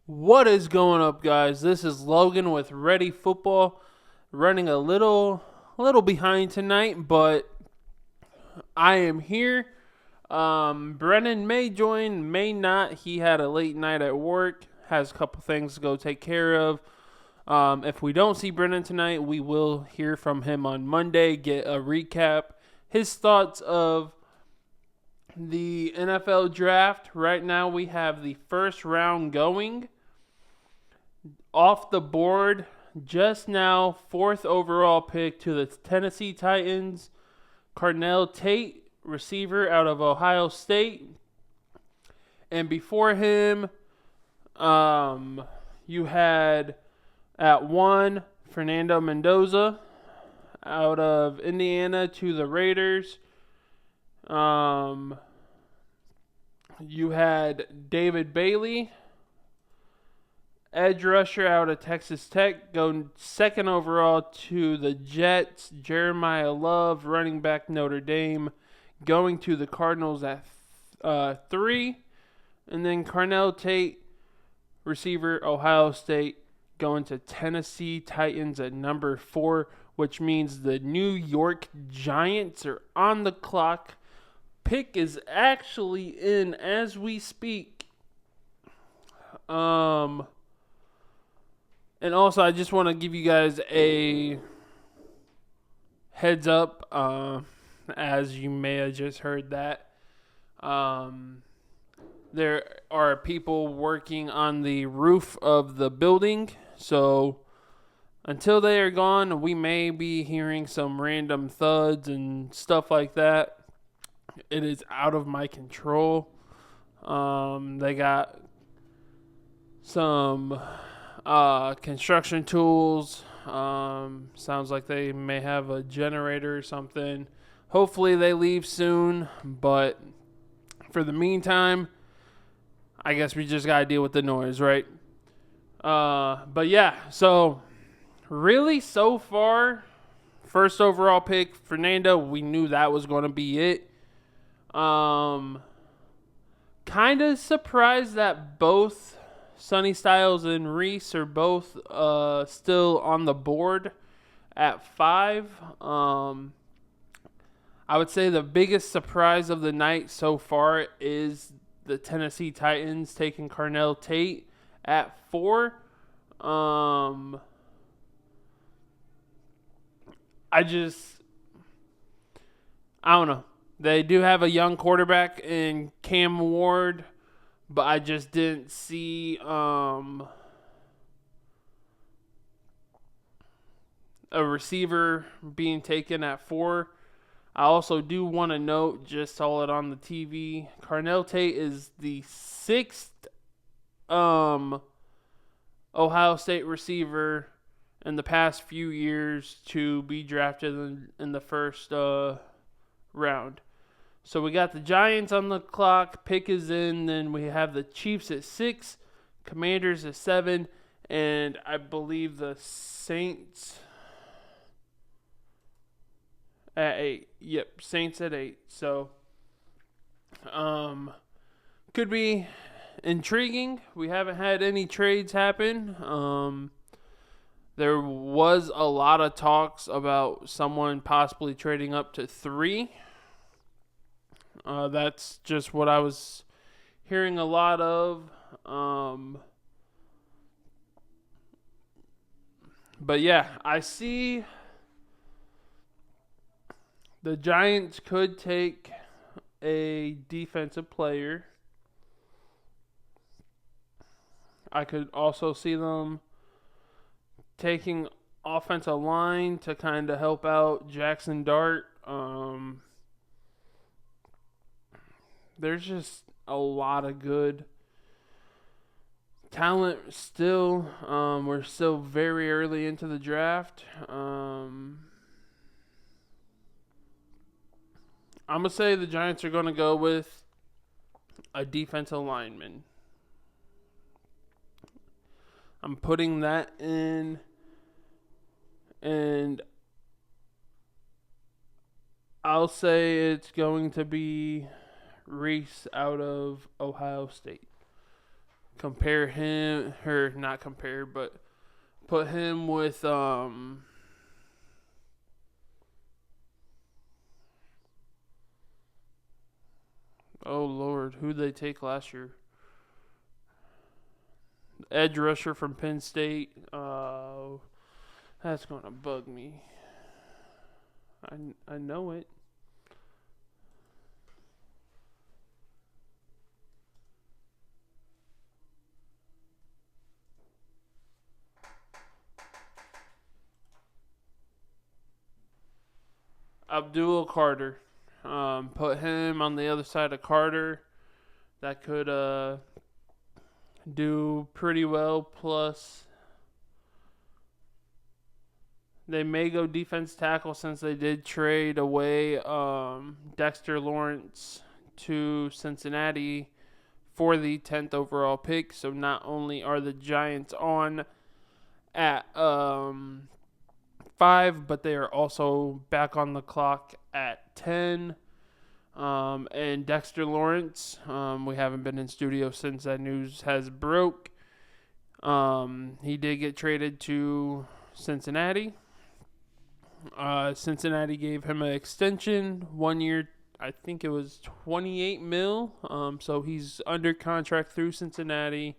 What is going up, guys? This is Logan with Ready Football. Running a little behind tonight, but I am here. Brennan may join, may not. He had a late night at work. Has a couple things to go take care of. If we don't see Brennan tonight, we will hear from him on Monday. Get a recap, his thoughts of the NFL draft. Right now, we have the first round going. Off the board just now, fourth overall pick to the Tennessee Titans, Carnell Tate, receiver out of Ohio State. And before him, you had at one, Fernando Mendoza out of Indiana to the Raiders. You had David Bailey, edge rusher out of Texas Tech, going second overall to the Jets. Jeremiah Love, running back Notre Dame, going to the Cardinals at 3. And then Carnell Tate, receiver Ohio State, going to Tennessee Titans at number 4, which means the New York Giants are on the clock. Pick is actually in as we speak. And also, I just want to give you guys a heads up, as you may have just heard that. There are people working on the roof of the building, so until they are gone, we may be hearing some random thuds and stuff like that. It is out of my control. They got some construction tools. Sounds like they may have a generator or something. Hopefully they leave soon, but for the meantime, I guess we just gotta deal with the noise, right? But yeah, so really so far, first overall pick, Fernando, we knew that was going to be it. Kind of surprised that both Sonny Styles and Reese are both still on the board at 5. I would say the biggest surprise of the night so far is the Tennessee Titans taking Carnell Tate at 4. I don't know. They do have a young quarterback in Cam Ward, but I just didn't see a receiver being taken at 4. I also do want to note, just saw it on the TV, Carnell Tate is the 6th Ohio State receiver in the past few years to be drafted in the first round. So we got the Giants on the clock, pick is in, then we have the Chiefs at 6, Commanders at 7, and I believe the Saints at 8. Yep, Saints at 8. So, could be intriguing. We haven't had any trades happen. There was a lot of talks about someone possibly trading up to 3. That's just what I was hearing a lot of. But yeah, I see the Giants could take a defensive player. I could also see them taking offensive line to kind of help out Jackson Dart. There's just a lot of good talent still. We're still very early into the draft. I'm going to say the Giants are going to go with a defensive lineman. I'm putting that in, and I'll say it's going to be Reese out of Ohio State. compare him, or not compare, but put him with oh Lord, who'd they take last year? Edge rusher from Penn State. That's gonna bug me. I know it. Abdul Carter. Put him on the other side of Carter. That could do pretty well. Plus, they may go defense tackle since they did trade away Dexter Lawrence to Cincinnati for the 10th overall pick. So not only are the Giants on at 5, but they are also back on the clock at 10. And Dexter Lawrence, we haven't been in studio since that news has broke. He did get traded to Cincinnati. Cincinnati gave him an extension, 1 year. I think it was 28 mil. So he's under contract through Cincinnati.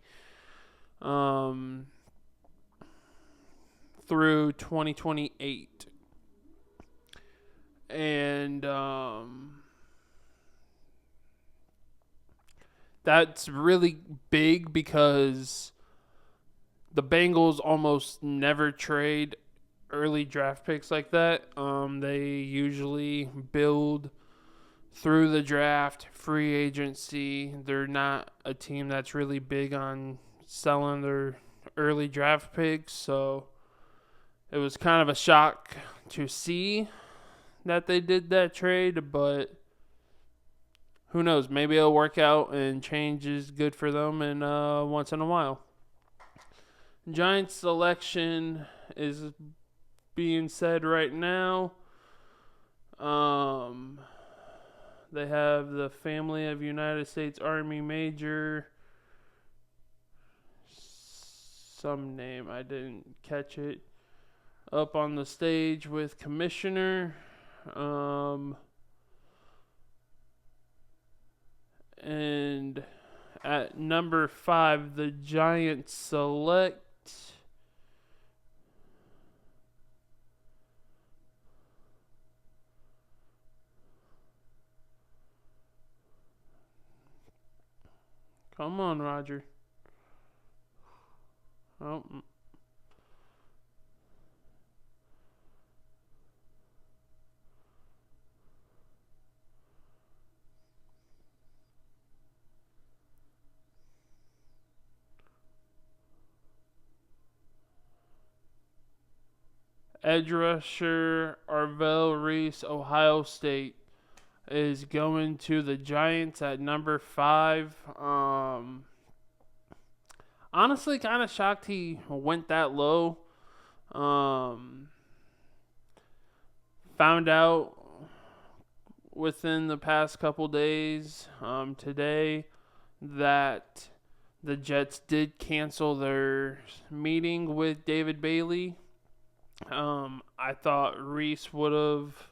Through 2028. And that's really big because the Bengals almost never trade early draft picks like that. They usually build through the draft, free agency. They're not a team that's really big on selling their early draft picks, so it was kind of a shock to see that they did that trade, but who knows? Maybe it'll work out and change is good for them and once in a while. Giants selection is being said right now. They have the family of United States Army Major. Some name, I didn't catch it. Up on the stage with Commissioner. And at number 5, the Giants select come on, Roger. Oh. Edge rusher Arvell Reese, Ohio State, is going to the Giants at number 5. Honestly, kind of shocked he went that low. Found out within the past couple days, today, that the Jets did cancel their meeting with David Bailey. I thought Reese would have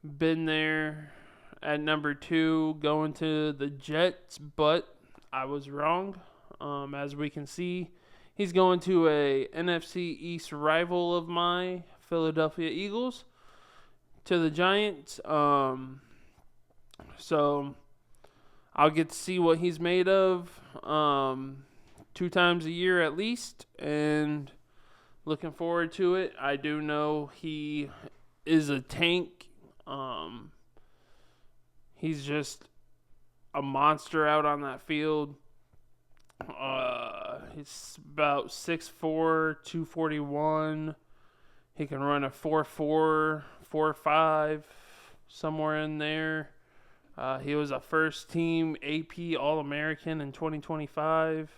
been there at number 2 going to the Jets, but I was wrong. As we can see, he's going to a NFC East rival of my Philadelphia Eagles, to the Giants. So I'll get to see what he's made of 2 times a year at least, and looking forward to it. I do know he is a tank. He's just a monster out on that field. He's about 6'4", 241. He can run a 4.4, 4.5, somewhere in there. He was a first-team AP All-American in 2025.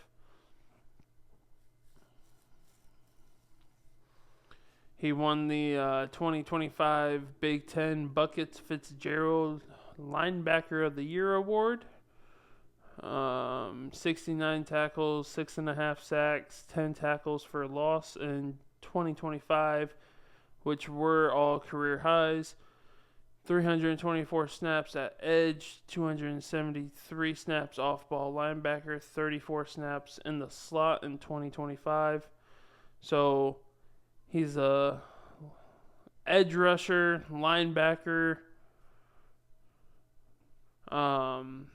He won the 2025 Big Ten Buckets Fitzgerald Linebacker of the Year award. 69 tackles, 6.5 sacks, 10 tackles for loss in 2025, which were all career highs. 324 snaps at edge, 273 snaps off ball linebacker, 34 snaps in the slot in 2025. So he's a edge rusher, linebacker, and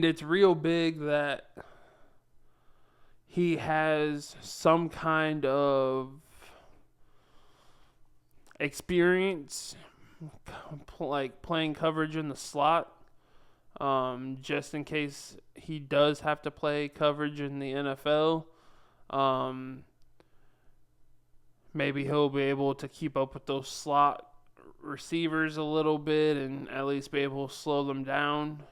it's real big that he has some kind of experience, like playing coverage in the slot, just in case he does have to play coverage in the NFL. Maybe he'll be able to keep up with those slot receivers a little bit and at least be able to slow them down.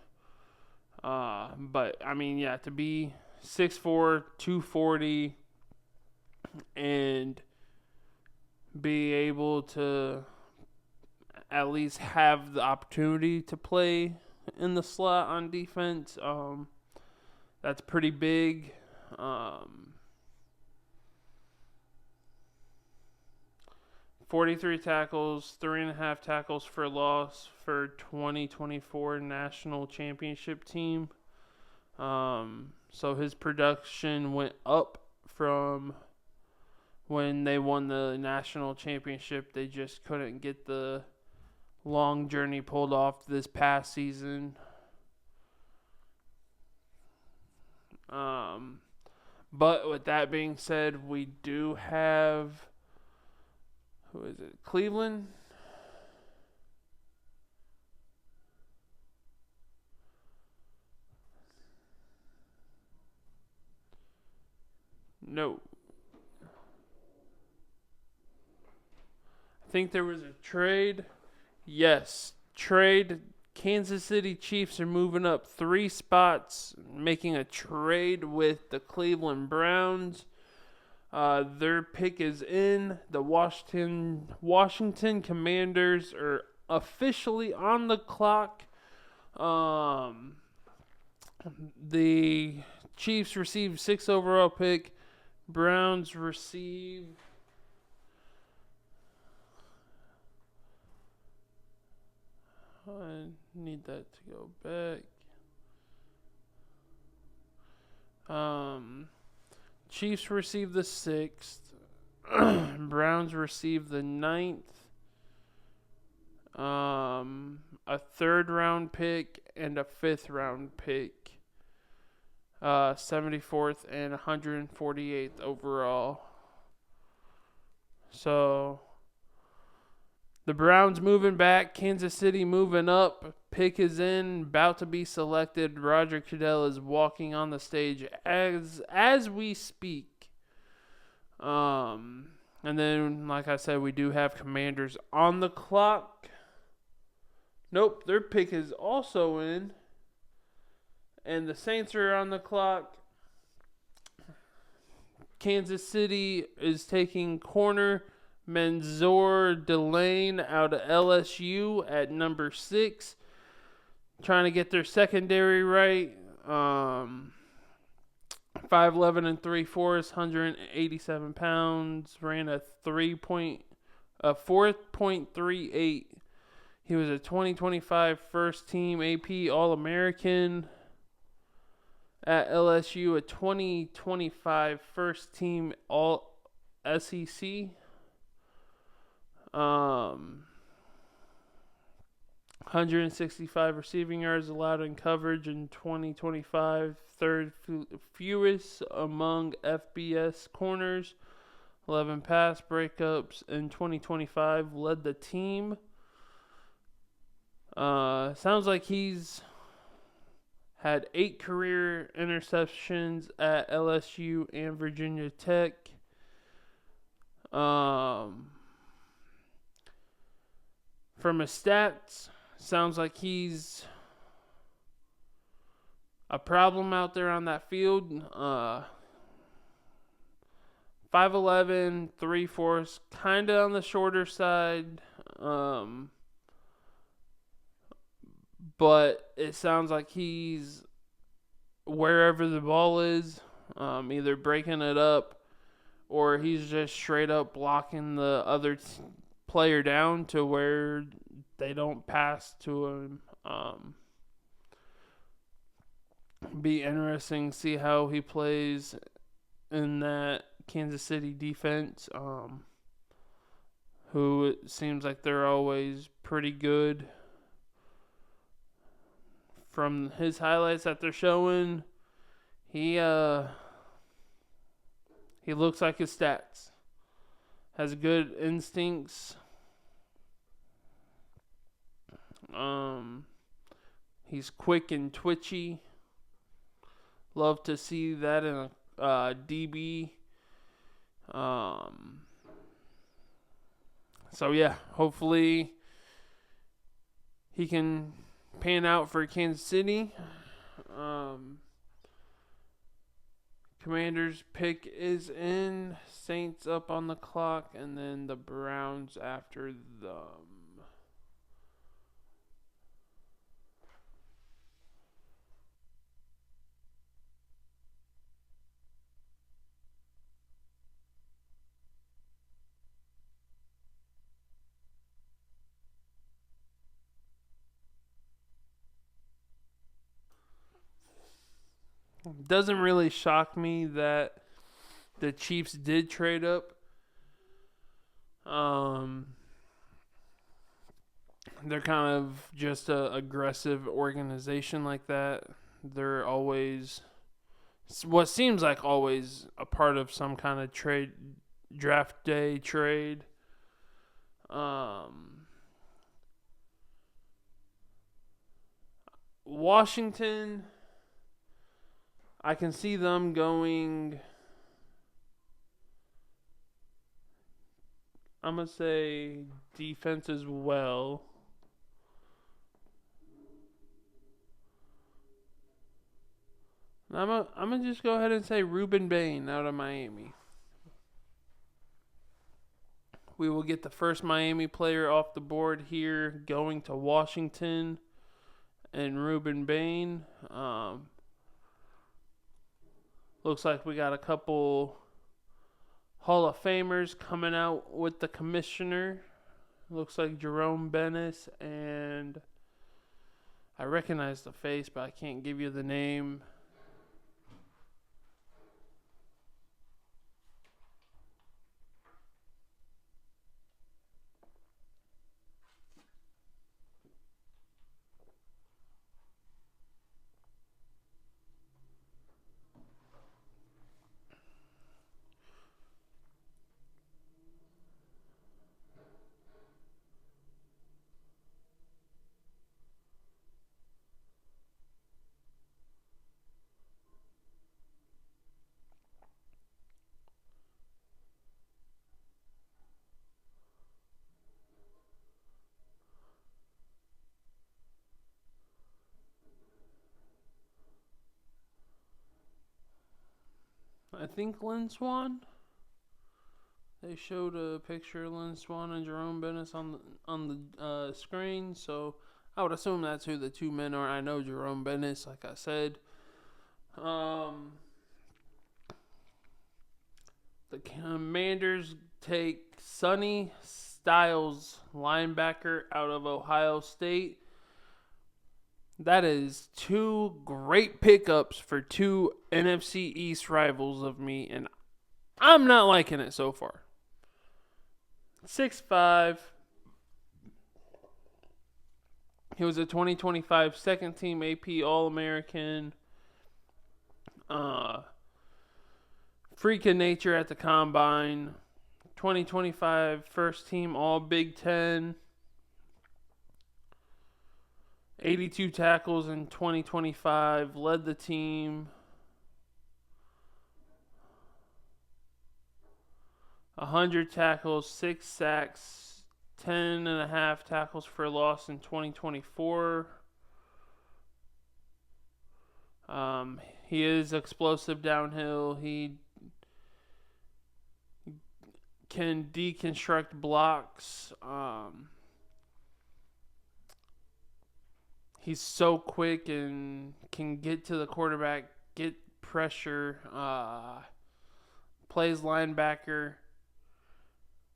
But, I mean, yeah, to be 6'4", 240, and be able to at least have the opportunity to play in the slot on defense, that's pretty big. 43 tackles, 3.5 tackles for loss for 2024 national championship team. So his production went up from when they won the national championship. They just couldn't get the long journey pulled off this past season. But with that being said, we do have, who is it? Cleveland? No. I think there was a trade. Yes. Trade. Kansas City Chiefs are moving up 3 spots, making a trade with the Cleveland Browns. Their pick is in. The Washington Commanders are officially on the clock. The Chiefs receive 6th overall pick. Browns receive I need that to go back. Chiefs receive the 6th. Browns receive the 9th. A 3rd round pick and a 5th round pick. 74th and 148th overall. So the Browns moving back, Kansas City moving up. Pick is in, about to be selected. Roger Goodell is walking on the stage as we speak. And then, like I said, we do have Commanders on the clock. Nope, their pick is also in. And the Saints are on the clock. Kansas City is taking corner Mansour Delane out of LSU at number 6. Trying to get their secondary right. 5'11" and 3/4, 187 pounds. Ran a 4.38. He was a 2025 first team AP All-American at LSU, a 2025 first team All SEC. 165 receiving yards allowed in coverage in 2025, 3rd fewest among FBS corners. 11 pass breakups in 2025, led the team. Sounds like he's had 8 career interceptions at LSU and Virginia Tech. From his stats, sounds like he's a problem out there on that field. 5'11", 3/4, kind of on the shorter side. but it sounds like he's wherever the ball is, either breaking it up or he's just straight up blocking the other player down to where they don't pass to him. Be interesting to see how he plays in that Kansas City defense, who it seems like they're always pretty good. From his highlights that they're showing, he looks like his stats. Has good instincts. He's quick and twitchy. Love to see that in a DB. So yeah, hopefully he can pan out for Kansas City. Commanders pick is in. Saints up on the clock, and then the Browns after them. Doesn't really shock me that the Chiefs did trade up. They're kind of just a aggressive organization like that. They're always what seems like always a part of some kind of trade, draft day trade. Washington, I can see them going. I'm going to say defense as well. I'm going to just go ahead and say Ruben Bain out of Miami. We will get the first Miami player off the board here going to Washington and Ruben Bain. Looks like we got a couple Hall of Famers coming out with the commissioner. Looks like Jerome Bettis, and I recognize the face, but I can't give you the name. I think Lynn Swan. They showed a picture of Lynn Swan and Jerome Bettis on the screen, so I would assume that's who the two men are. I know Jerome Bettis, like I said. The Commanders take Sonny Styles, linebacker out of Ohio State. That is two great pickups for two NFC East rivals of me, and I'm not liking it so far. 6'5". He was a 2025 second team AP All-American. Freak of nature at the combine. 2025 first team All Big Ten. 82 tackles in 2025. Led the team. 100 tackles, 6 sacks, 10.5 tackles for loss in 2024. He is explosive downhill. He can deconstruct blocks. he's so quick and can get to the quarterback, get pressure, plays linebacker.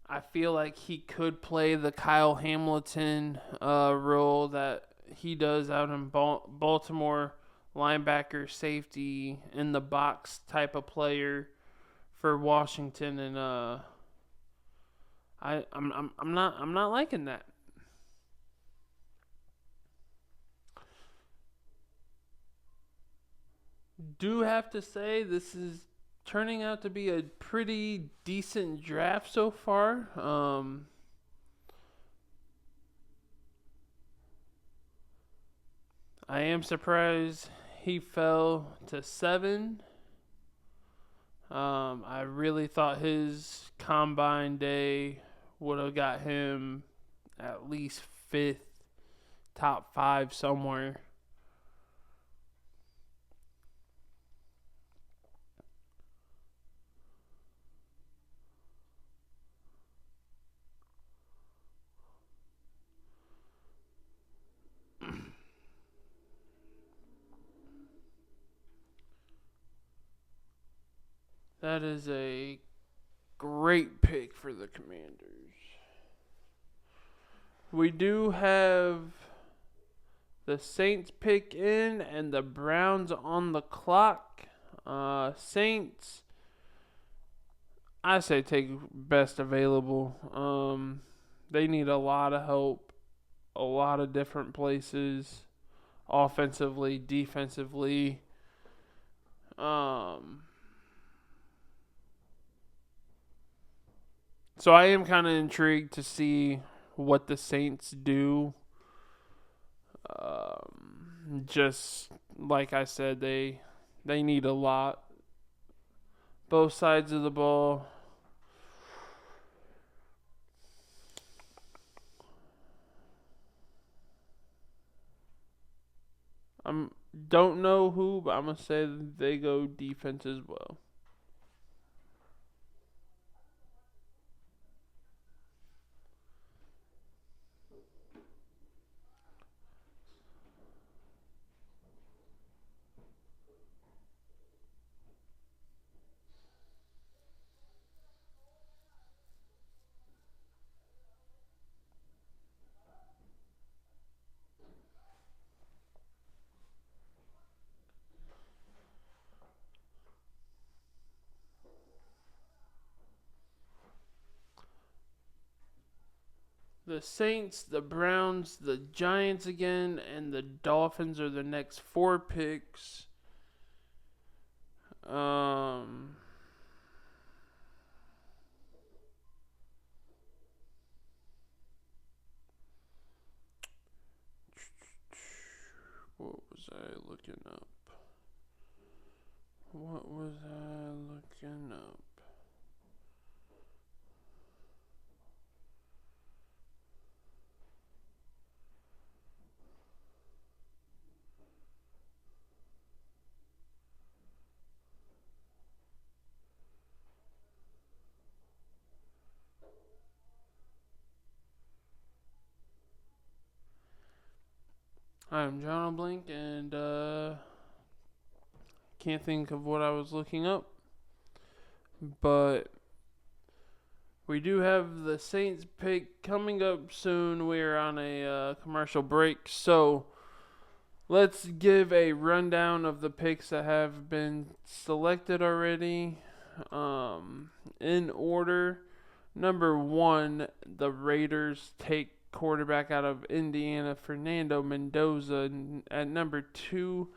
I feel like he could play the Kyle Hamilton role that he does out in Baltimore, linebacker, safety, in the box type of player for Washington, and I'm not liking that. Do have to say this is turning out to be a pretty decent draft so far. I am surprised he fell to 7. I really thought his combine day would have got him at least 5th, top 5 somewhere. That is a great pick for the Commanders. We do have the Saints pick in and the Browns on the clock. Saints, I say take best available. They need a lot of help, a lot of different places, offensively, defensively. So I am kind of intrigued to see what the Saints do. Just like I said, they need a lot. Both sides of the ball. I don't know who, but I'm gonna say they go defense as well. The Saints, the Browns, the Giants again, and the Dolphins are the next 4 picks. What was I looking up? What was I looking up? I'm John Blink, and can't think of what I was looking up. But we do have the Saints pick coming up soon. We're on a commercial break, so let's give a rundown of the picks that have been selected already. In order, number 1, the Raiders take quarterback out of Indiana, Fernando Mendoza. At number 2,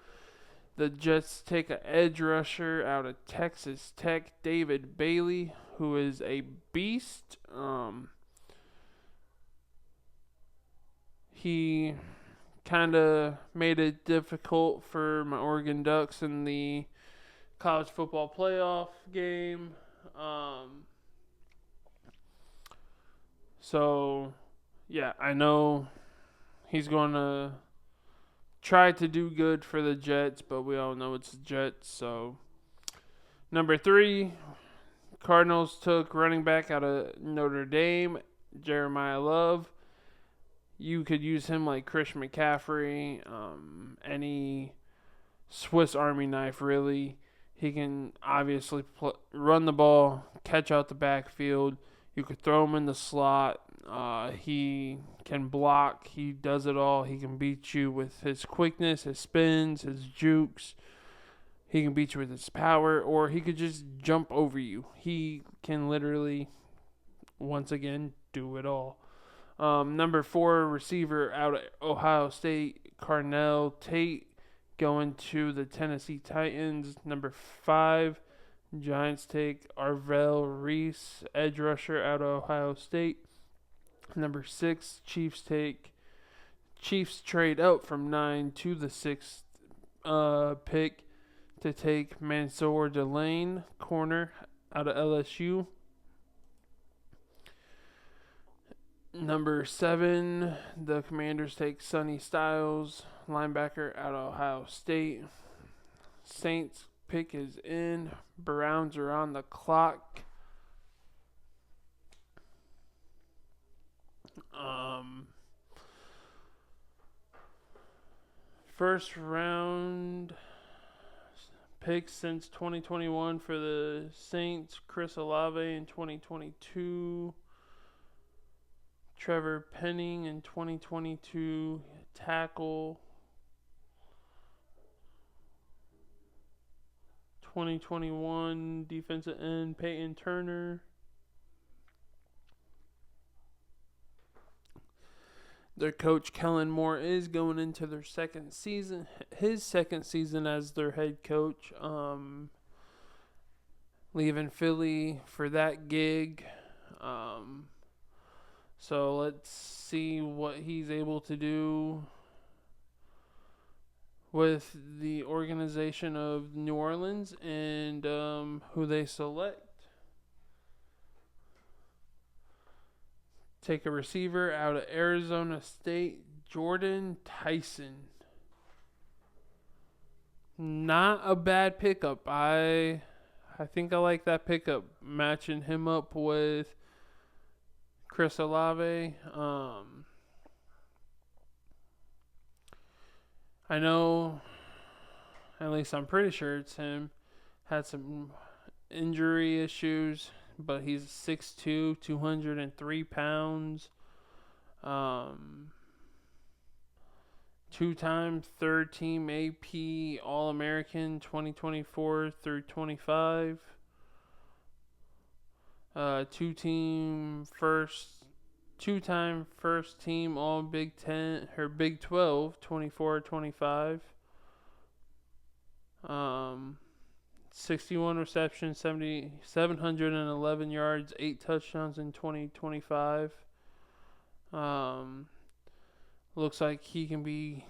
the Jets take an edge rusher out of Texas Tech, David Bailey, who is a beast. He kind of made it difficult for my Oregon Ducks in the college football playoff game. So, yeah, I know he's going to try to do good for the Jets, but we all know it's the Jets. So, number 3, Cardinals took running back out of Notre Dame, Jeremiah Love. You could use him like Chris McCaffrey, any Swiss Army knife, really. He can obviously run the ball, catch out the backfield. You could throw him in the slot. He can block. He does it all. He can beat you with his quickness, his spins, his jukes. He can beat you with his power, or he could just jump over you. He can literally, once again, do it all. Number 4 receiver out of Ohio State, Carnell Tate, going to the Tennessee Titans. Number 5, Giants take Arvell Reese, edge rusher out of Ohio State. Number 6, Chiefs trade out from 9 to the 6th pick to take Mansour Delane, corner out of LSU. Number 7, the Commanders take Sonny Styles, linebacker out of Ohio State. Saints pick is in. Browns are on the clock. First round picks since 2021 for the Saints, Chris Olave in 2022. Trevor Penning in 2022, tackle. 2021, defensive end, Peyton Turner. Their coach, Kellen Moore, is going into their second season, his second season as their head coach. Leaving Philly for that gig. So let's see what he's able to do with the organization of New Orleans and who they select. Take a receiver out of Arizona State, Jordan Tyson. Not a bad pickup. I think I like that pickup, matching him up with Chris Olave. I know, at least I'm pretty sure it's him, had some injury issues, but he's 6'2", 203 pounds. Two-time third-team AP All-American 2024 through 25. Two-time first team All Big 10 or Big 12 24-25. 61 receptions, 711 yards, 8 touchdowns in 2025. Looks like he can be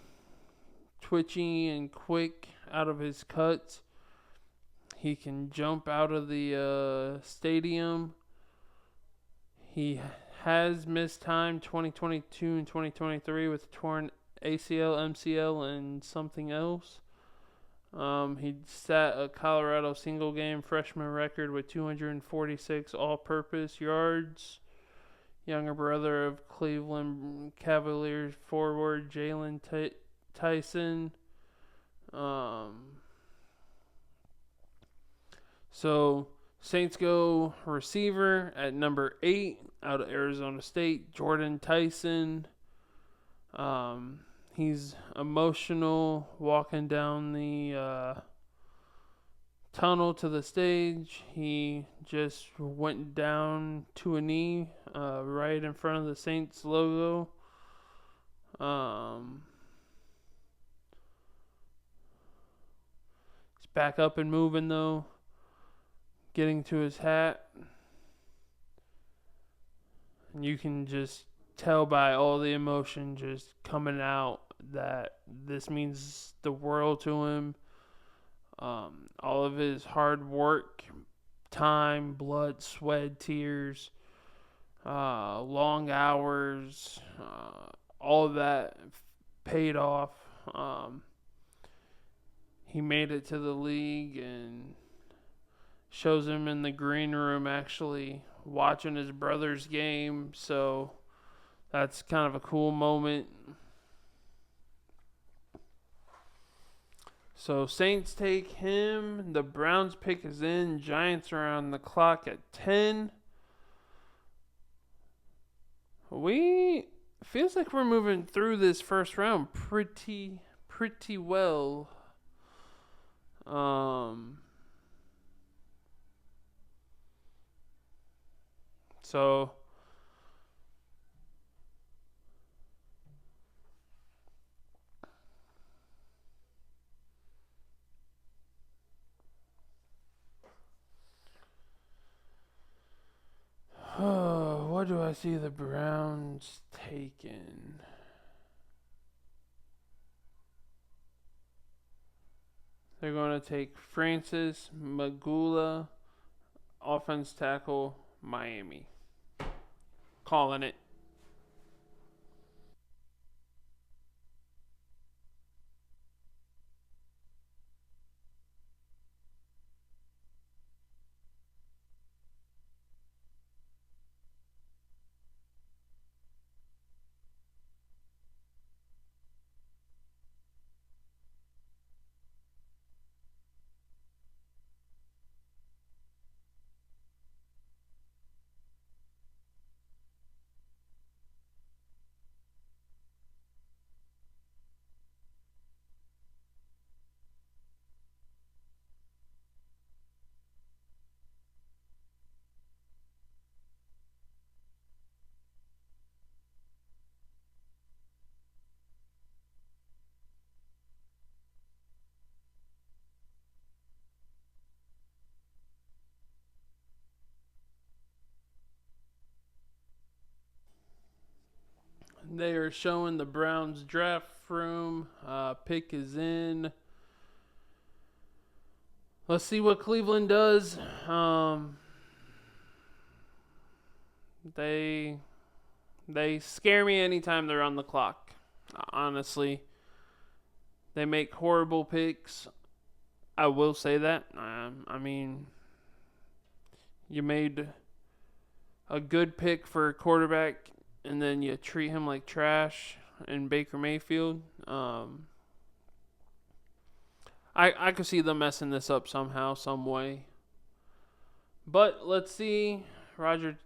twitchy and quick out of his cuts. He can jump out of the stadium. He has missed time 2022 and 2023 with torn ACL, MCL, and something else. He set a Colorado single game freshman record with 246 all-purpose yards. Younger brother of Cleveland Cavaliers forward Jalen Tyson. So Saints go receiver at number 8 out of Arizona State, Jordan Tyson. He's emotional walking down the tunnel to the stage. He just went down to a knee right in front of the Saints logo. He's back up and moving though, getting to his hat. And you can just tell by all the emotion just coming out that this means the world to him. All of his hard work, time, blood, sweat, tears, long hours, all of that paid off. He made it to the league and shows him in the green room actually watching his brother's game. So That's kind of a cool moment. So Saints take him. The Browns pick is in. Giants are on the clock at 10. We feels like we're moving through this first round pretty well. So what do I see the Browns taking? They're going to take Francis Magula, offense tackle, Miami. Calling it. They are showing the Browns draft room. Pick is in. Let's see what Cleveland does. They scare me anytime they're on the clock. Honestly, they make horrible picks. I will say that. I mean, you made a good pick for a quarterback, and then you treat him like trash in Baker Mayfield. I could see them messing this up somehow, some way. But let's see. Roger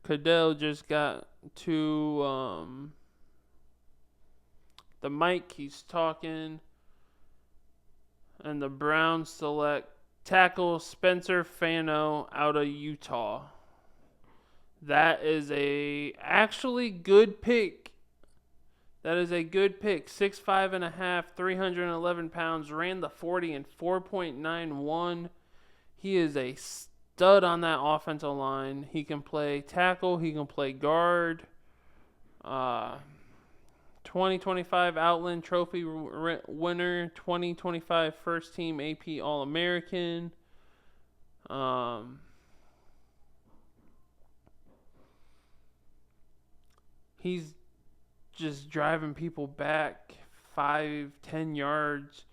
Goodell just got to the mic. He's talking, and the Browns select tackle Spencer Fano out of Utah. That is a actually good pick. That is a good pick. 6'5" and a half, 311 pounds, ran the 40 in 4.91. He is a stud on that offensive line. He can play tackle. He can play guard. 2025 Outland Trophy winner. 2025 First Team AP All-American. He's just driving people back 5-10 yards.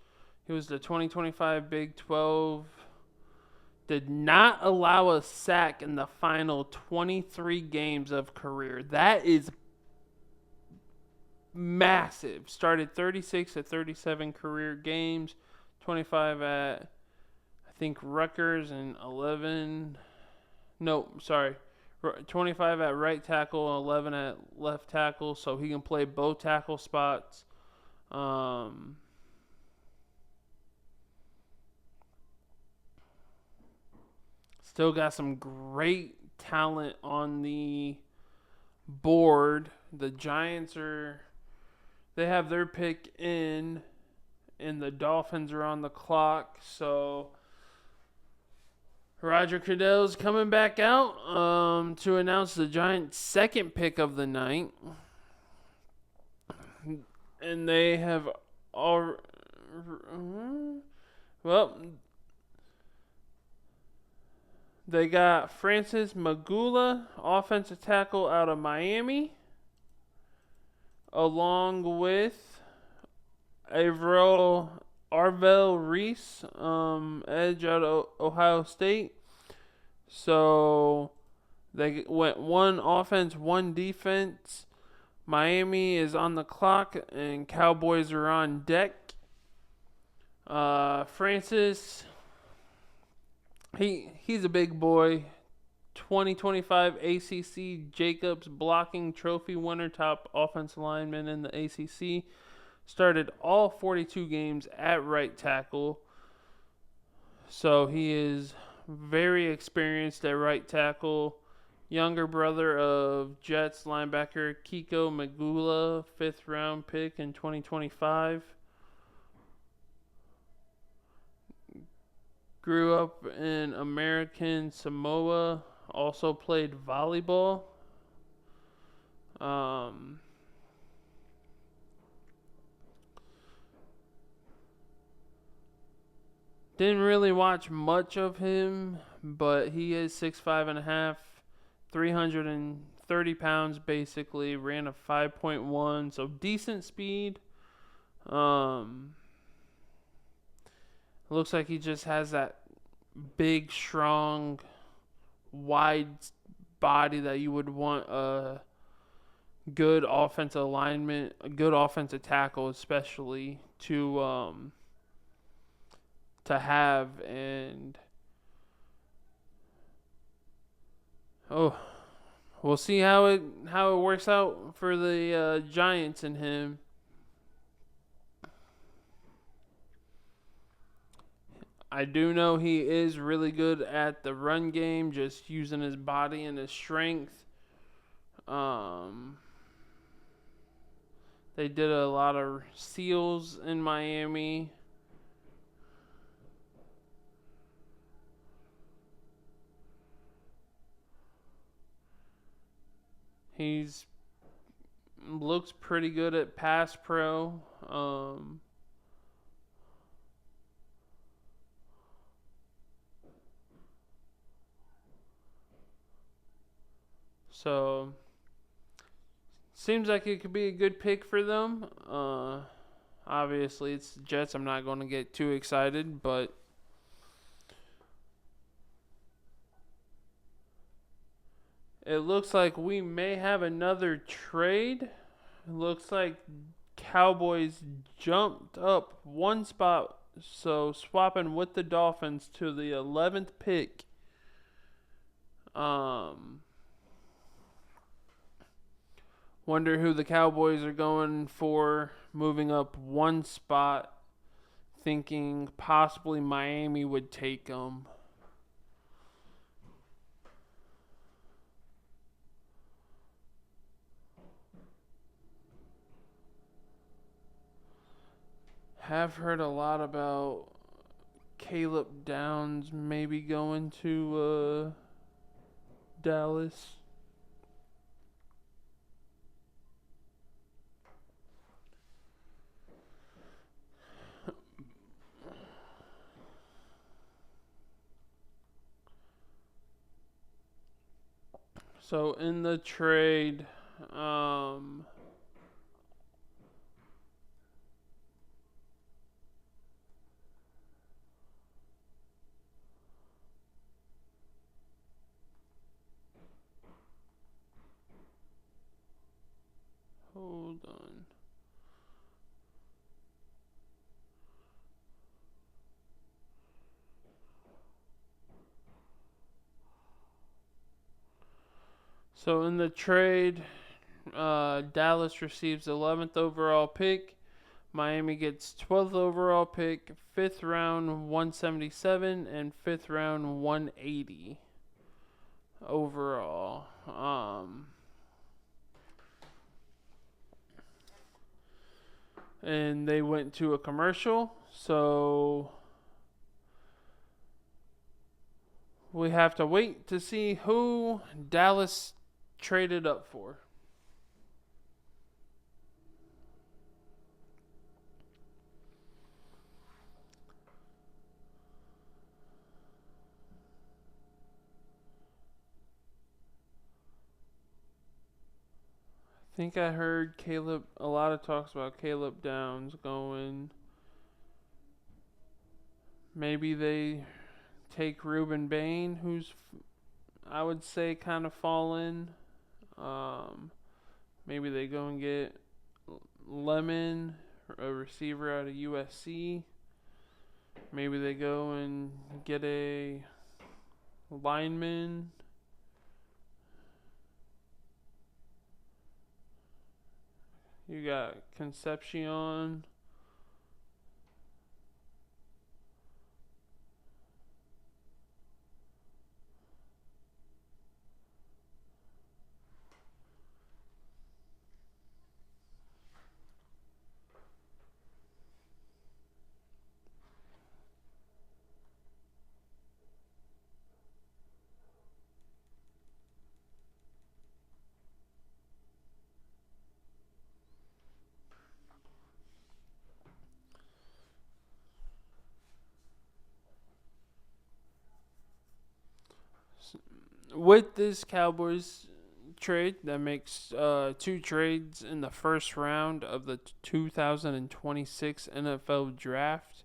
He was the 2025 Big 12. Did not allow a sack in the final 23 games of career. That is massive. Started 36 at 37 career games. 25 at, I think, Rutgers, and 11. No, sorry. 25 at right tackle, 11 at left tackle, so he can play both tackle spots. Still got some great talent on the board. The Giants they have their pick in, and the Dolphins are on the clock, so Roger Goodell's coming back out to announce the Giants' second pick of the night. And they have all. Well, they got Francis Magula, offensive tackle out of Miami, along with Arvell Reese, edge out of Ohio State. So They went one offense, one defense. Miami is on the clock, and Cowboys are on deck. Francis, he's a big boy. 2025 ACC Jacobs Blocking Trophy winner, top offensive lineman in the ACC. Started all 42 games at right tackle. So he is very experienced at right tackle. Younger brother of Jets linebacker Kiko Magula, 5th round pick in 2025. Grew up in American Samoa. Also played volleyball. Didn't really watch much of him, but he is 6'5.5", 330 pounds basically. Ran a 5.1, so decent speed. Looks like he just has that big, strong, wide body that you would want a good offensive alignment, a good offensive tackle, especially to have. And we'll see how it works out for the Giants and him. I do know he is really good at the run game, just using his body and his strength. They did a lot of seals in Miami. He's looks pretty good at pass pro. So seems like it could be a good pick for them. Obviously, it's Jets. I'm not going to get too excited, but it looks like we may have another trade. It looks like Cowboys jumped up one spot, so swapping with the Dolphins to the 11th pick. Wonder who the Cowboys are going for, moving up one spot, thinking possibly Miami would take them. Have heard a lot about Caleb Downs maybe going to Dallas. So in the trade, hold on. So in the trade, Dallas receives 11th overall pick. Miami gets 12th overall pick, 5th round 177, and 5th round 180 overall. And they went to a commercial, so we have to wait to see who Dallas traded up for. I think I heard a lot of talks about Caleb Downs going. Maybe they take Ruben Bain, who's I would say, kind of fallen. Um, Maybe they go and get Lemon, a receiver out of USC. Maybe they go and get a lineman. You got Concepcion. With this Cowboys trade, that makes two trades in the first round of the 2026 NFL Draft.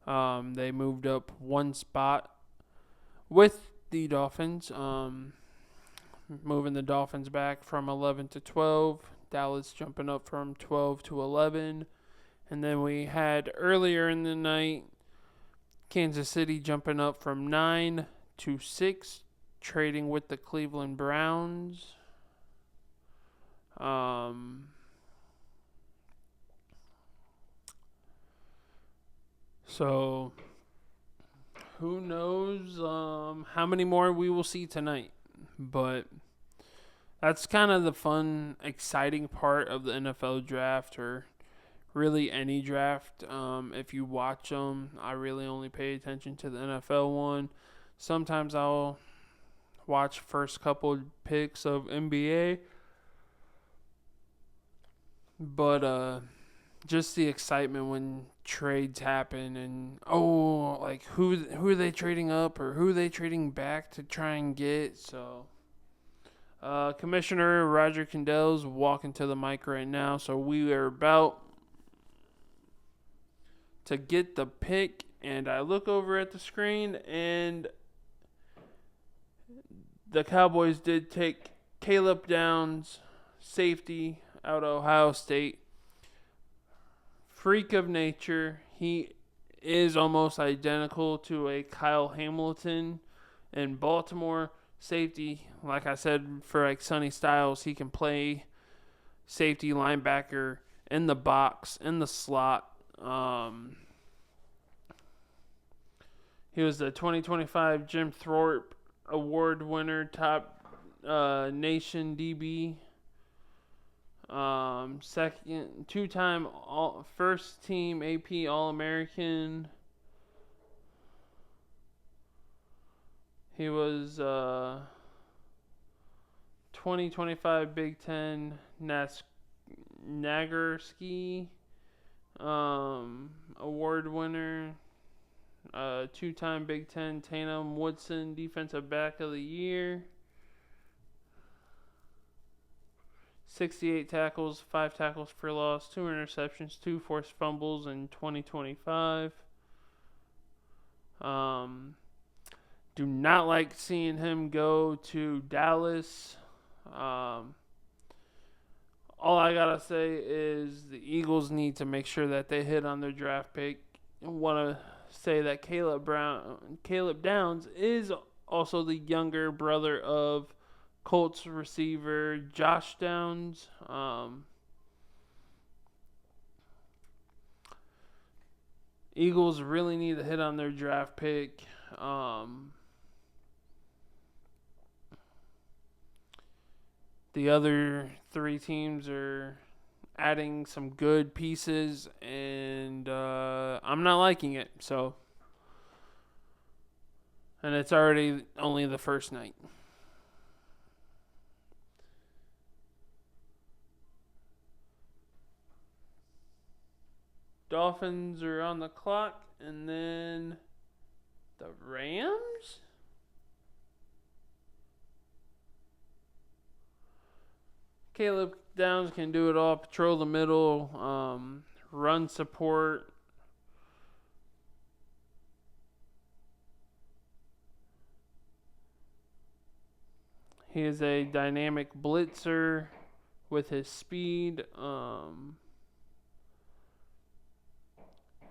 They moved up one spot with the Dolphins, moving the Dolphins back from 11 to 12. Dallas jumping up from 12 to 11. And then we had earlier in the night Kansas City jumping up from 9 to 6, trading with the Cleveland Browns. So who knows how many more we will see tonight. But that's kind of the fun, exciting part of the NFL draft, or really any draft. If you watch them, I really only pay attention to the NFL one. Sometimes I'll watch first couple picks of NBA. But just the excitement when trades happen, and like who are they trading up, or who are they trading back to try and get. So Commissioner Roger Goodell's walking to the mic right now, so we are about to get the pick, and I look over at the screen, and the Cowboys did take Caleb Downs, safety out of Ohio State. Freak of nature. He is almost identical to a Kyle Hamilton in Baltimore. Safety, like I said, for like Sonny Styles, he can play safety, linebacker, in the box, in the slot. He was the 2025 Jim Thorpe Award winner, top nation DB. Second, two-time first team AP All-American. He was 2025 Big Ten Nagurski award winner. Two-time Big Ten Tatum Woodson Defensive Back of the Year. 68 tackles, 5 tackles for loss, 2 interceptions, 2 forced fumbles in 2025. Do not like seeing him go to Dallas. All I gotta say is the Eagles need to make sure that they hit on their draft pick. I want to say that Caleb Downs is also the younger brother of Colts receiver Josh Downs. Eagles really need to hit on their draft pick. The other 3 teams are adding some good pieces, and I'm not liking it. So, and it's already only the first night. Dolphins are on the clock, and then the Rams? Caleb Downs can do it all. Patrol the middle, run support. He is a dynamic blitzer with his speed. And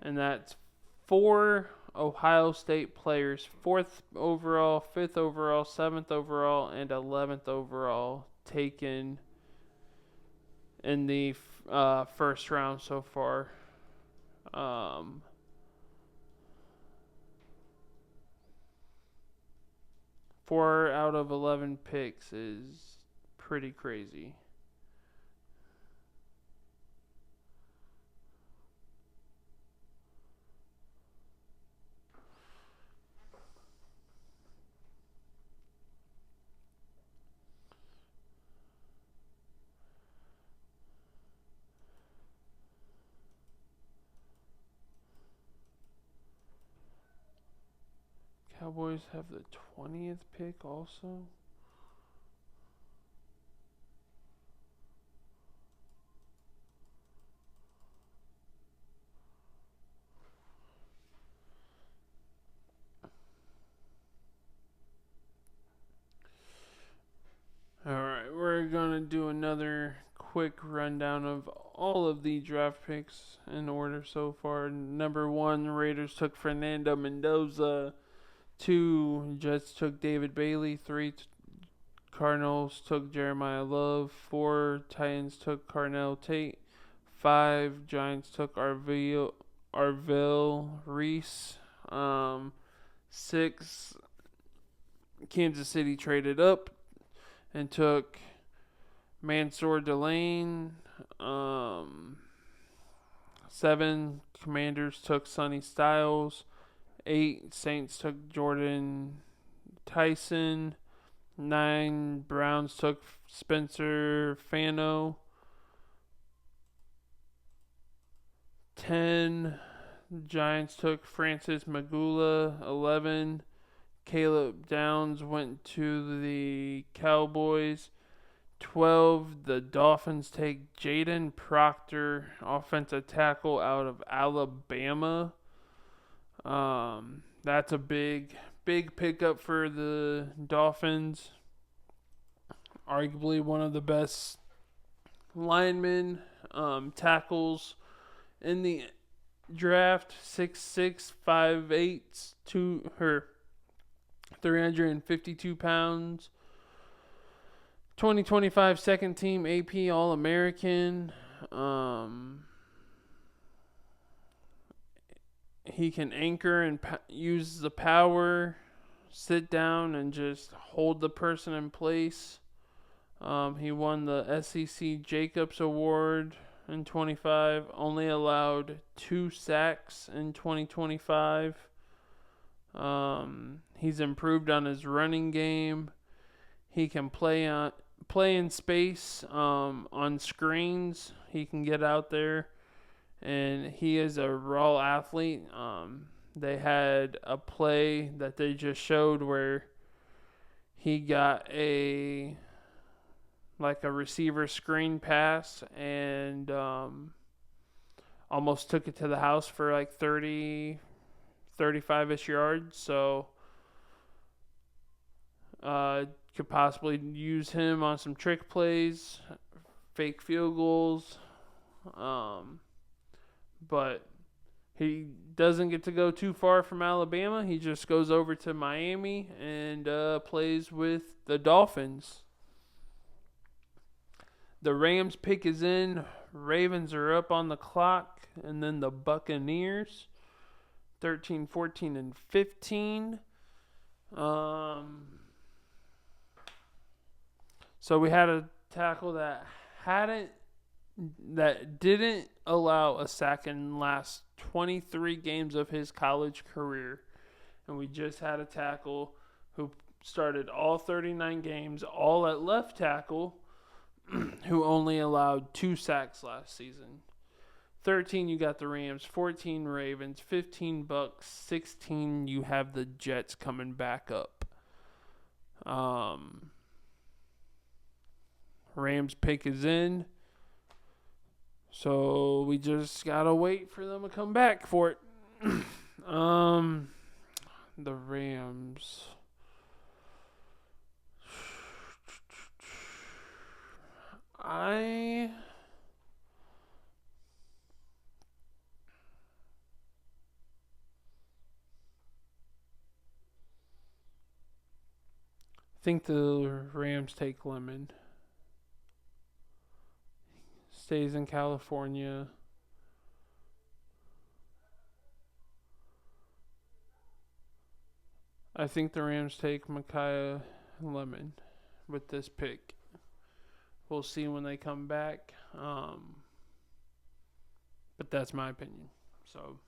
that's 4 Ohio State players, 4th overall, 5th overall, 7th overall, and 11th overall taken in the first round so far. 4 out of 11 picks is pretty crazy. Cowboys have the 20th pick also. Alright, we're going to do another quick rundown of all of the draft picks in order so far. Number 1, the Raiders took Fernando Mendoza. 2, Jets took David Bailey. 3, Cardinals took Jeremiah Love. 4, Titans took Carnell Tate. 5, Giants took Arvell Reese. 6, Kansas City traded up and took Mansour Delane. 7, Commanders took Sonny Styles. 8, Saints took Jordan Tyson. 9, Browns took Spencer Fano. 10, Giants took Francis Magula. 11, Caleb Downs went to the Cowboys. 12, the Dolphins take Jaden Proctor, offensive tackle out of Alabama. That's a big pickup for the Dolphins. Arguably one of the best linemen, tackles in the draft. 6'6", 5'8", 352 pounds. 2025 second team AP All-American. He can anchor and use the power, sit down and just hold the person in place. He won the SEC Jacobs Award in 25. Only allowed 2 sacks in 2025. He's improved on his running game. He can play in space on screens. He can get out there, and he is a raw athlete. They had a play that they just showed where he got a receiver screen pass and almost took it to the house for like 30, 35-ish yards. So could possibly use him on some trick plays, fake field goals. But he doesn't get to go too far from Alabama. He just goes over to Miami and plays with the Dolphins. The Rams pick is in. Ravens are up on the clock. And then the Buccaneers, 13, 14, and 15. So we had a tackle that didn't allow a sack in the last 23 games of his college career. And we just had a tackle who started all 39 games, all at left tackle, who only allowed 2 sacks last season. 13, you got the Rams. 14, Ravens. 15, Bucks. 16, you have the Jets coming back up. Rams pick is in. So we just got to wait for them to come back for it. The Rams. I think the Rams take Lemon. Stays in California. I think the Rams take Micaiah Lemon with this pick. We'll see when they come back. But that's my opinion. So,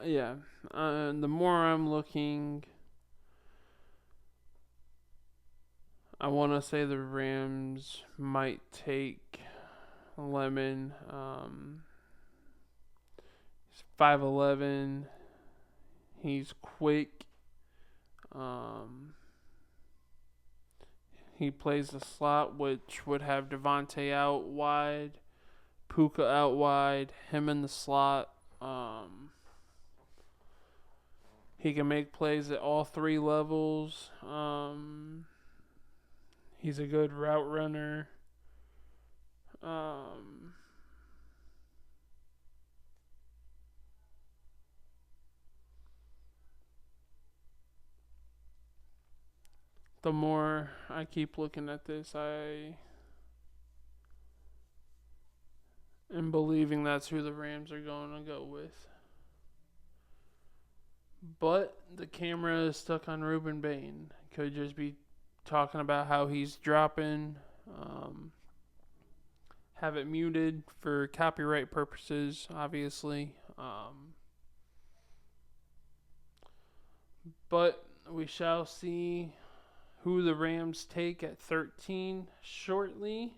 yeah. The more I'm looking, I want to say the Rams might take Lemon. He's 5'11". He's quick. Um, he plays the slot, which would have Devontae out wide, Puka out wide, him in the slot. He can make plays at all three levels. He's a good route runner. Um, the more I keep looking at this, I am believing that's who the Rams are going to go with. But the camera is stuck on Ruben Bain. Could just be talking about how he's dropping. Have it muted for copyright purposes, obviously. But we shall see who the Rams take at 13 shortly.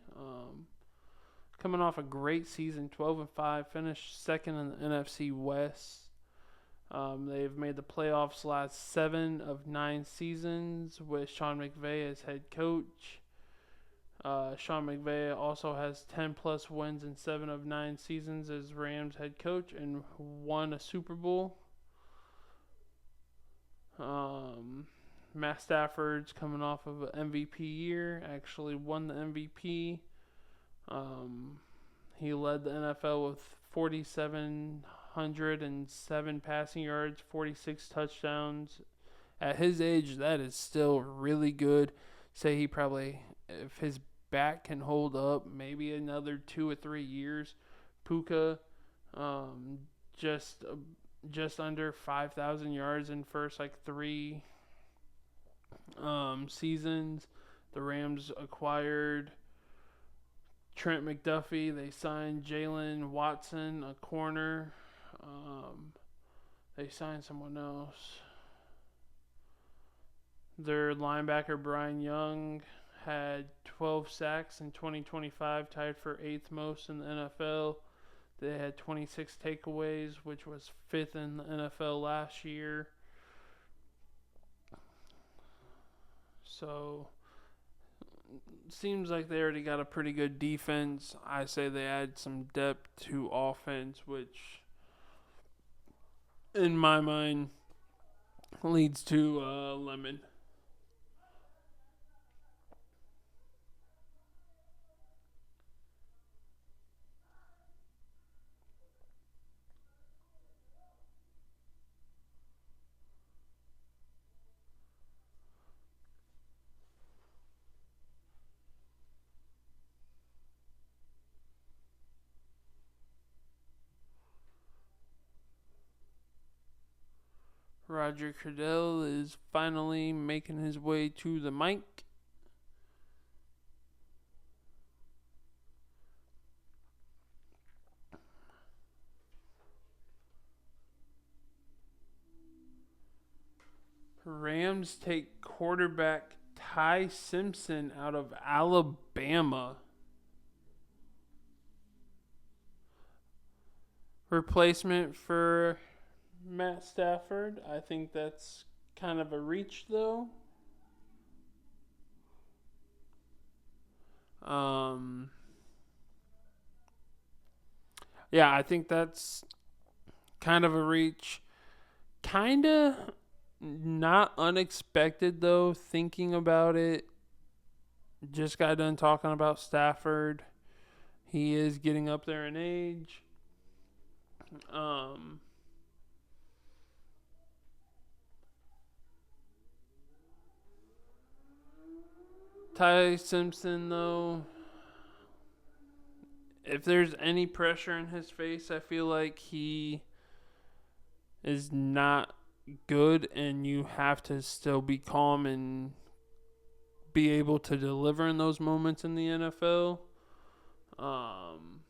Coming off a great season, 12-5, finished second in the NFC West. They've made the playoffs last 7 of 9 seasons with Sean McVay as head coach. Sean McVay also has 10 plus wins in 7 of 9 seasons as Rams head coach and won a Super Bowl. Matt Stafford's coming off of an MVP year, actually won the MVP. He led the NFL with 4,707 passing yards, 46 touchdowns. At his age, that is still really good. Say he probably, if his back can hold up, maybe another 2 or 3 years. Puka, just under 5,000 yards in first 3 seasons. The Rams acquired Trent McDuffie. They signed Jalen Watson, a corner. They signed someone else. Their linebacker Brian Young had 12 sacks in 2025, tied for 8th most in the NFL. They had 26 takeaways, which was 5th in the NFL last year. So, seems like they already got a pretty good defense. I say they add some depth to offense, which, in my mind, leads to Lemon. Roger Goodell is finally making his way to the mic. Rams take quarterback Ty Simpson out of Alabama. Replacement for Matt Stafford. I think that's kind of a reach, though. Um, yeah, I think that's kind of a reach. Kind of not unexpected, though, thinking about it. Just got done talking about Stafford. He is getting up there in age. Um, Ty Simpson, though, if there's any pressure in his face, I feel like he is not good, and you have to still be calm and be able to deliver in those moments in the NFL. Um,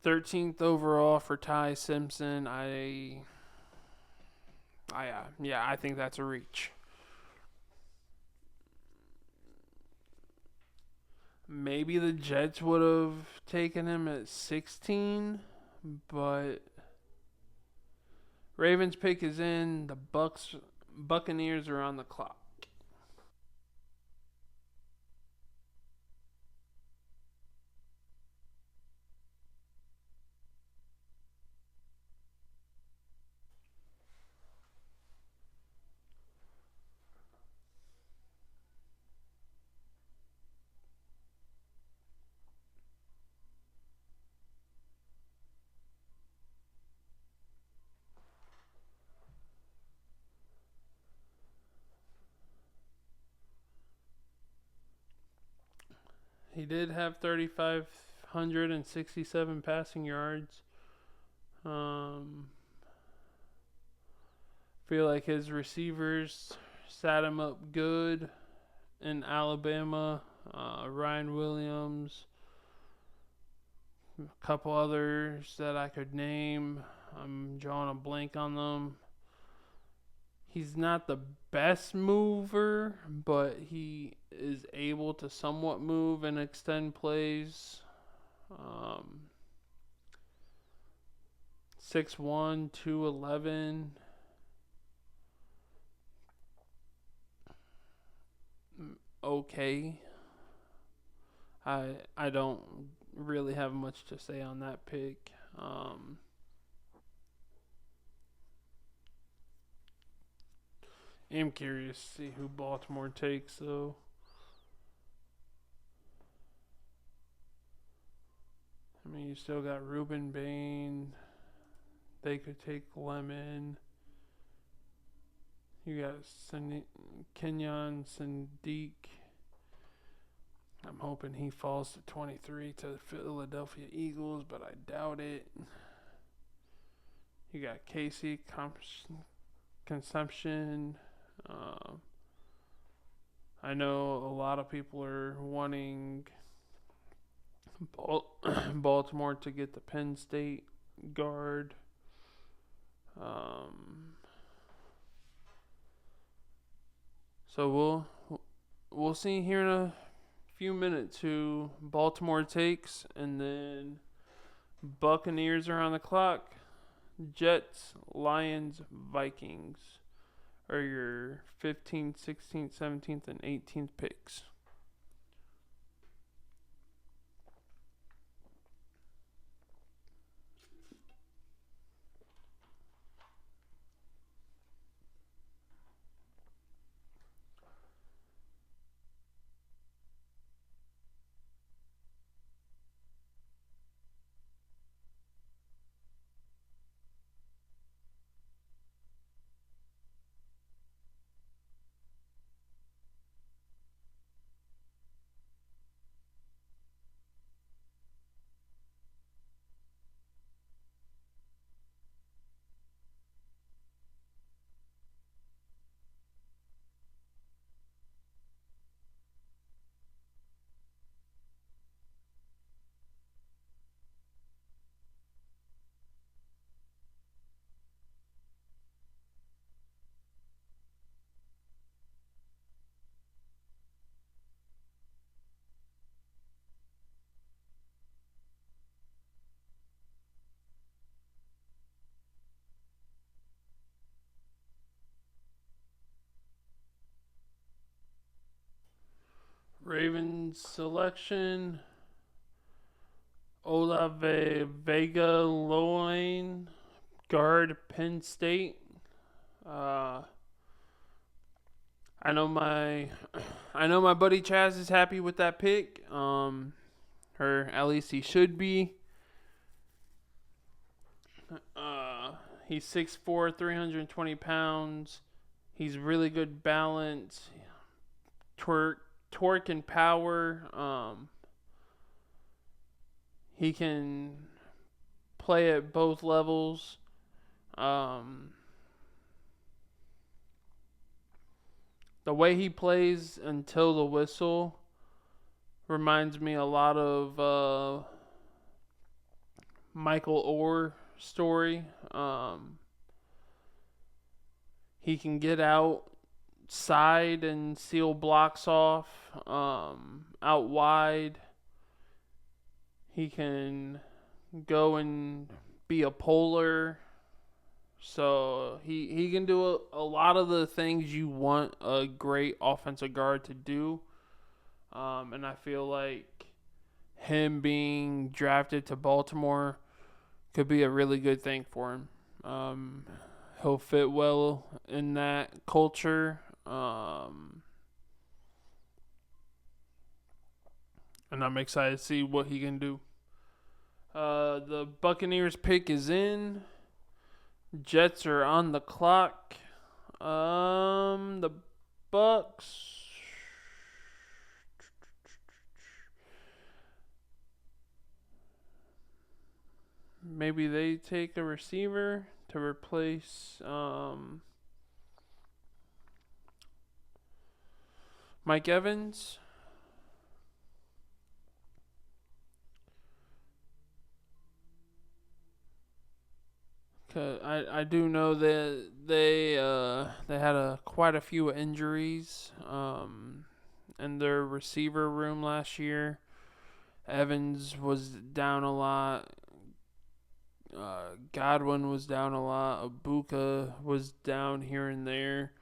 13th overall for Ty Simpson. I think that's a reach. Maybe the Jets would have taken him at 16, but Ravens pick is in. The Buccaneers are on the clock. He did have 3,567 passing yards. Feel like his receivers sat him up good in Alabama. Ryan Williams, a couple others that I could name. I'm drawing a blank on them. He's not the best mover, but he is able to somewhat move and extend plays. Um, 6'1", 211. Okay. I don't really have much to say on that pick. I'm curious to see who Baltimore takes, though. I mean, you still got Ruben Bain. They could take Lemon. You got Kenyon Sadiq. I'm hoping he falls to 23 to the Philadelphia Eagles, but I doubt it. You got Casey Consumption. I know a lot of people are wanting Baltimore to get the Penn State guard. So we'll see here in a few minutes who Baltimore takes, and then Buccaneers are on the clock. Jets, Lions, Vikings are your 15th, 16th, 17th, and 18th picks. Ravens selection: Olave Vega Loin, guard, Penn State. Uh, I know my buddy Chaz is happy with that pick. Or at least he should be. He's 6'4", 320 pounds. He's really good balance, torque and power. He can play at both levels. The way he plays until the whistle reminds me a lot of Michael Orr story. He can get outside and seal blocks off. Out wide, he can go and be a puller. So he can do a lot of the things you want a great offensive guard to do. And I feel like him being drafted to Baltimore could be a really good thing for him. He'll fit well in that culture. And I'm excited to see what he can do. The Buccaneers pick is in. Jets are on the clock. The Bucks. Maybe they take a receiver to replace Mike Evans. I do know that they had quite a few injuries in their receiver room last year. Evans was down a lot. Godwin was down a lot. Ibuka was down here and there.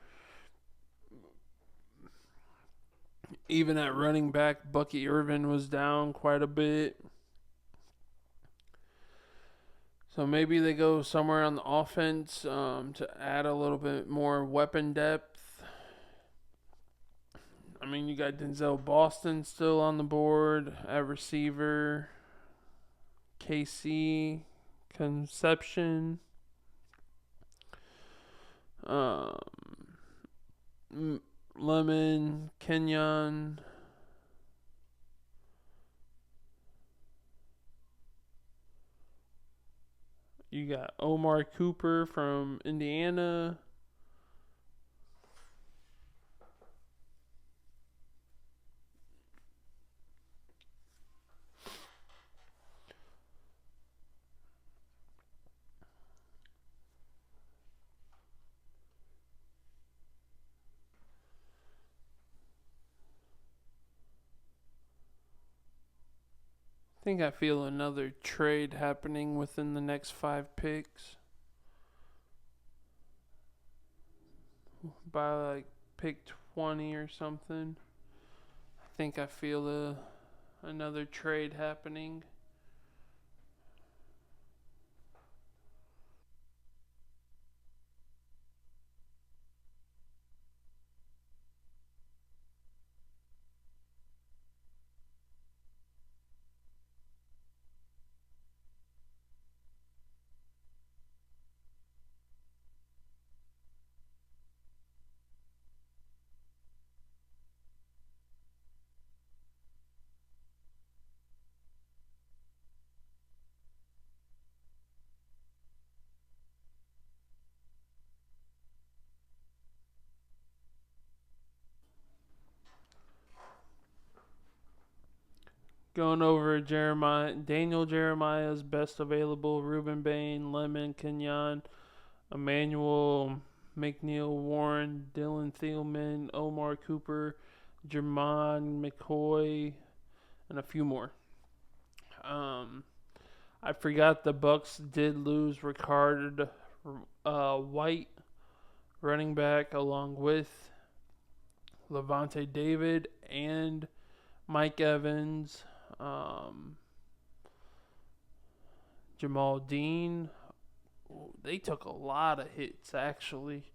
Even at running back, Bucky Irvin was down quite a bit. So maybe they go somewhere on the offense to add a little bit more weapon depth. I mean, you got Denzel Boston still on the board at receiver. KC Conception. Lemon, Kenyon. You got Omar Cooper from Indiana. I think I feel another trade happening within the next 5 picks. By like pick 20 or something. I think I feel another trade happening. Going over Daniel Jeremiah's best available: Ruben Bain, Lemon, Kenyon, Emmanuel, McNeil, Warren, Dylan Thielman, Omar Cooper, Jermon McCoy, and a few more. I forgot the Bucks did lose Ricard White, running back, along with Levante David and Mike Evans, Jamal Dean. They took a lot of hits, actually.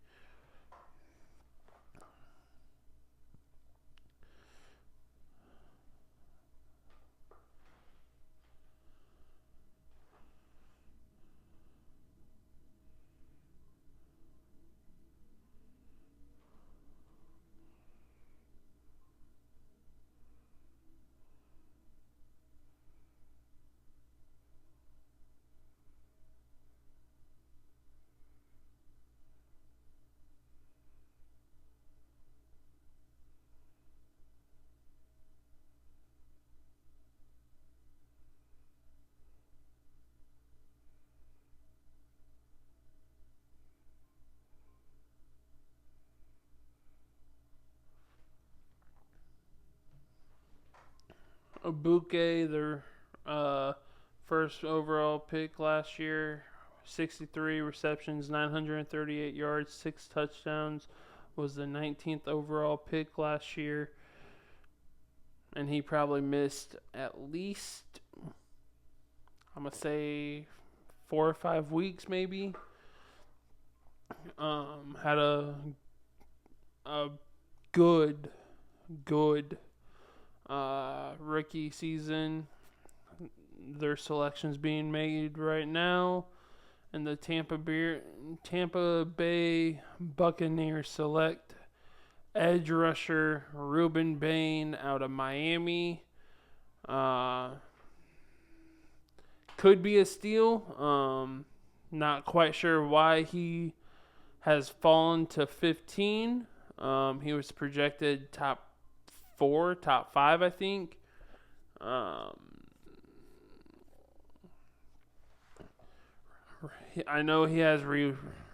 Abuke, their first overall pick last year, 63 receptions, 938 yards, 6 touchdowns, was the 19th overall pick last year. And he probably missed at least, I'm going to say, 4 or 5 weeks maybe. Had a good rookie season. Their selections being made right now, and the Tampa Bay Buccaneers select edge rusher Ruben Bain out of Miami. Could be a steal. Not quite sure why he has fallen to 15. He was projected top 4, top 5, I think. I know he has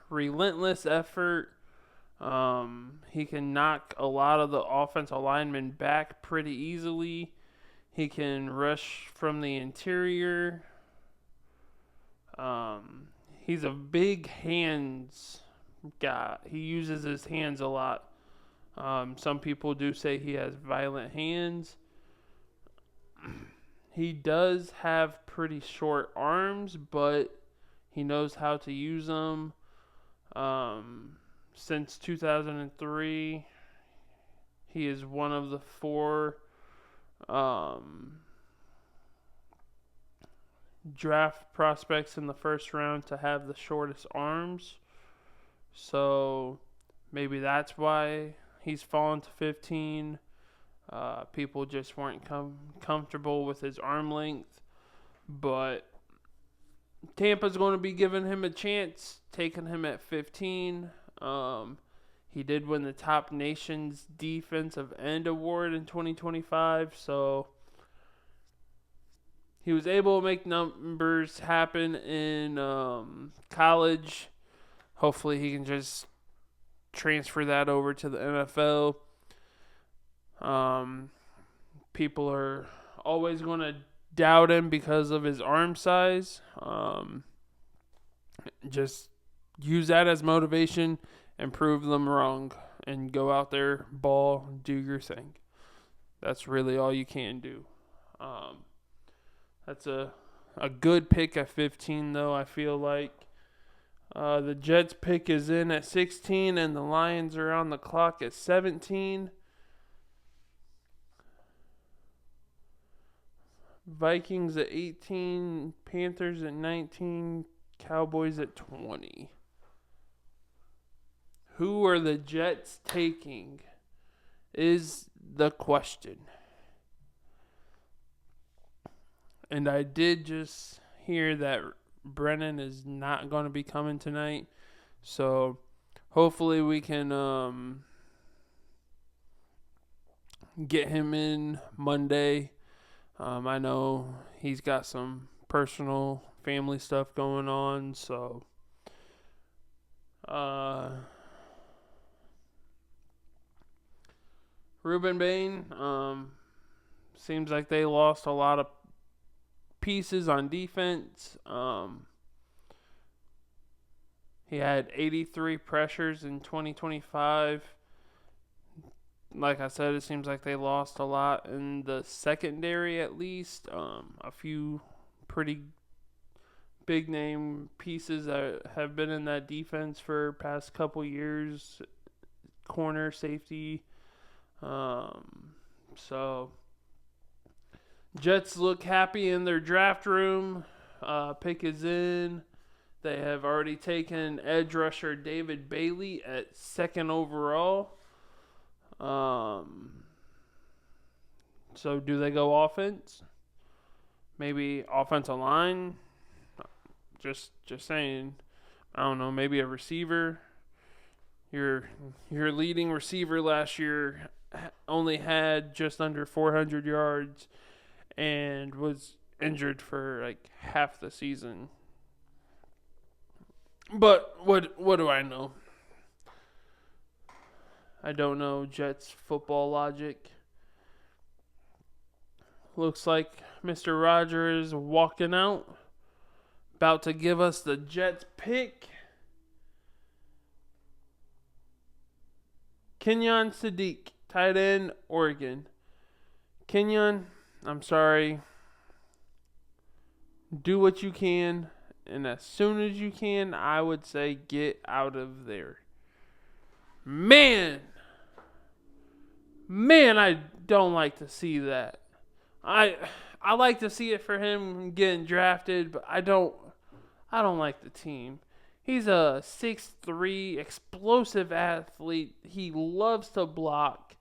relentless effort. He can knock a lot of the offensive linemen back pretty easily. He can rush from the interior. He's a big hands guy. He uses his hands a lot. Some people do say he has violent hands. He does have pretty short arms, but he knows how to use them. Since 2003, he is one of the 4 draft prospects in the first round to have the shortest arms. So maybe that's why he's fallen to 15. People just weren't comfortable with his arm length. But Tampa's going to be giving him a chance, taking him at 15. He did win the Top Nations Defensive End Award in 2025, so he was able to make numbers happen in college. Hopefully he can just transfer that over to the NFL. People are always going to doubt him because of his arm size. Just use that as motivation and prove them wrong and go out there, ball, do your thing. That's really all you can do. That's a good pick at 15, though, I feel like. The Jets pick is in at 16, and the Lions are on the clock at 17. Vikings at 18, Panthers at 19, Cowboys at 20. Who are the Jets taking is the question. And I did just hear that Brennan is not going to be coming tonight. So hopefully we can get him in Monday. I know he's got some personal family stuff going on. So Ruben Bain, seems like they lost a lot of pieces on defense. He had 83 pressures in 2025. like I said, it seems like they lost a lot in the secondary at least. A few pretty big name pieces that have been in that defense for past couple years, corner, safety. So Jets look happy in their draft room. Pick is in. They have already taken edge rusher David Bailey at 2nd overall. So do they go offense? Maybe offensive line? Just saying. I don't know. Maybe a receiver. Your leading receiver last year only had just under 400 yards and was injured for like half the season. But what do I know? I don't know Jets football logic. Looks like Mr. Rogers is walking out. About to give us the Jets pick. Kenyon Sadiq, tight end, Oregon. Kenyon, I'm sorry. Do what you can. And as soon as you can, I would say get out of there. Man, I don't like to see that. I like to see it for him getting drafted, but I don't like the team. He's a 6'3", explosive athlete. He loves to block.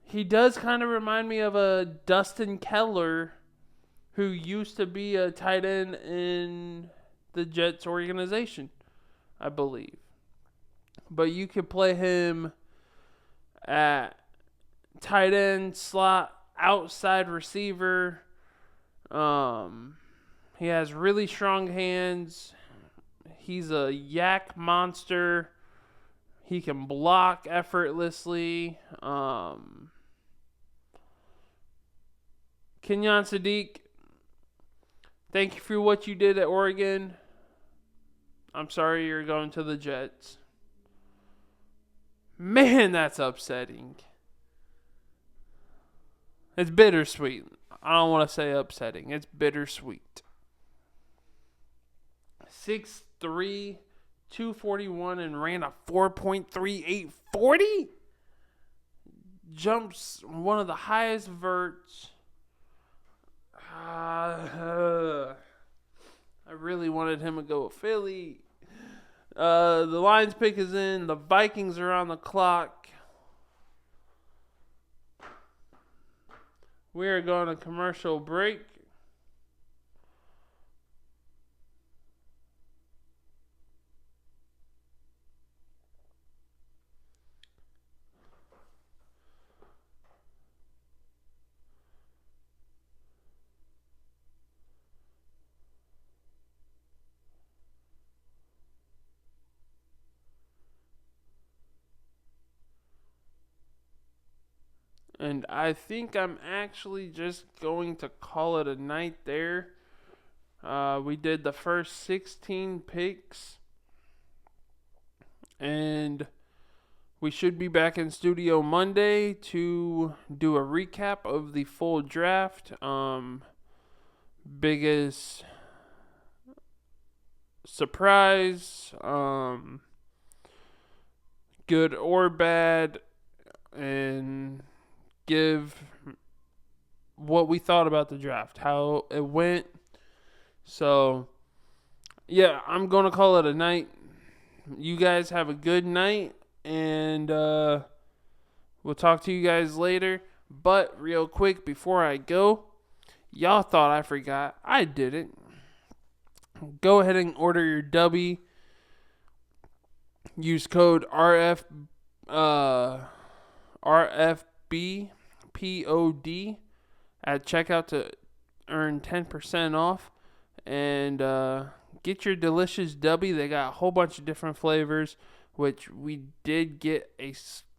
He does kind of remind me of a Dustin Keller, who used to be a tight end in the Jets organization, I believe. But you could play him at tight end, slot, outside receiver. He has really strong hands. He's a yak monster. He can block effortlessly. Kenyon Sadiq, thank you for what you did at Oregon. I'm sorry you're going to the Jets. Man, that's upsetting. It's bittersweet. I don't want to say upsetting. It's bittersweet. 6'3", 241, and ran a 4.38 40? Jumps one of the highest verts. I really wanted him to go with Philly. The Lions pick is in. The Vikings are on the clock. We are going to commercial break. And I think I'm actually just going to call it a night there. We did the first 16 picks. And we should be back in studio Monday to do a recap of the full draft. Biggest surprise, good or bad, and give what we thought about the draft, how it went. So, yeah, I'm going to call it a night. You guys have a good night, and we'll talk to you guys later. But real quick, before I go, y'all thought I forgot. I didn't. Go ahead and order your W. Use code RFBPOD at checkout to earn 10% off. And get your delicious W. They got a whole bunch of different flavors, which we did get a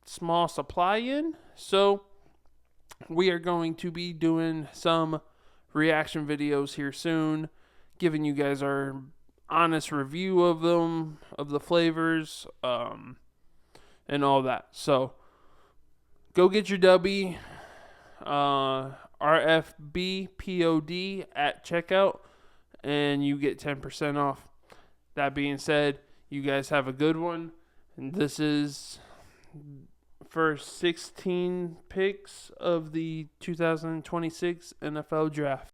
small supply in. So we are going to be doing some reaction videos here soon, giving you guys our honest review of them, of the flavors. and all that. So go get your W, RFBPOD at checkout, and you get 10% off. That being said, you guys have a good one. And this is first 16 picks of the 2026 NFL Draft.